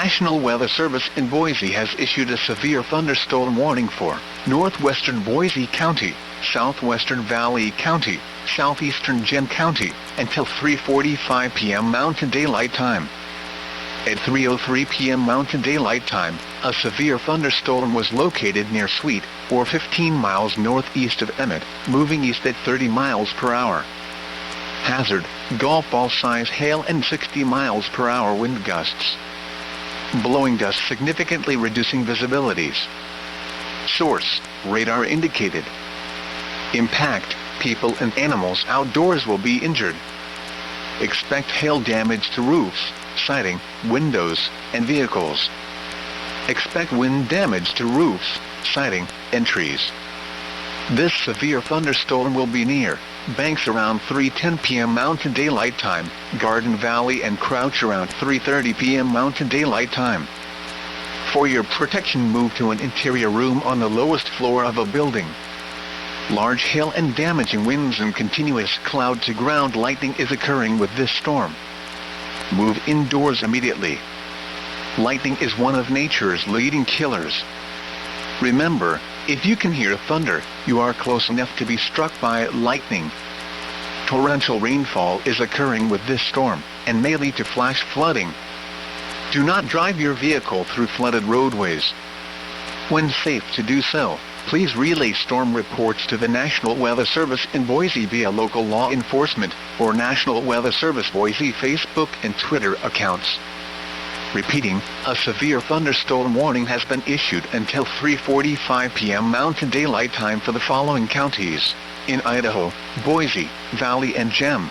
National Weather Service in Boise has issued a severe thunderstorm warning for northwestern Boise County, southwestern Valley County, southeastern Gen County, until 3:45 p.m. Mountain Daylight Time. At 3:03 p.m. Mountain Daylight Time, a severe thunderstorm was located near Sweet, or 15 miles northeast of Emmett, moving east at 30 miles per hour. Hazard, golf ball size hail and 60 miles per hour wind gusts. Blowing dust significantly reducing visibilities. Source, radar indicated. Impact, people and animals outdoors will be injured. Expect hail damage to roofs, siding, windows, and vehicles. Expect wind damage to roofs, siding, and trees. This severe thunderstorm will be near Banks around 3:10 p.m. Mountain Daylight Time, Garden Valley and Crouch around 3:30 p.m. Mountain Daylight Time. For your protection, move to an interior room on the lowest floor of a building. Large hail and damaging winds and continuous cloud-to-ground lightning is occurring with this storm. Move indoors immediately. Lightning is one of nature's leading killers. Remember, if you can hear thunder, you are close enough to be struck by lightning. Torrential rainfall is occurring with this storm, and may lead to flash flooding. Do not drive your vehicle through flooded roadways. When safe to do so, please relay storm reports to the National Weather Service in Boise via local law enforcement or National Weather Service Boise Facebook and Twitter accounts. Repeating, a severe thunderstorm warning has been issued until 3:45 p.m. Mountain Daylight Time for the following counties: in Idaho, Boise, Valley and Gem,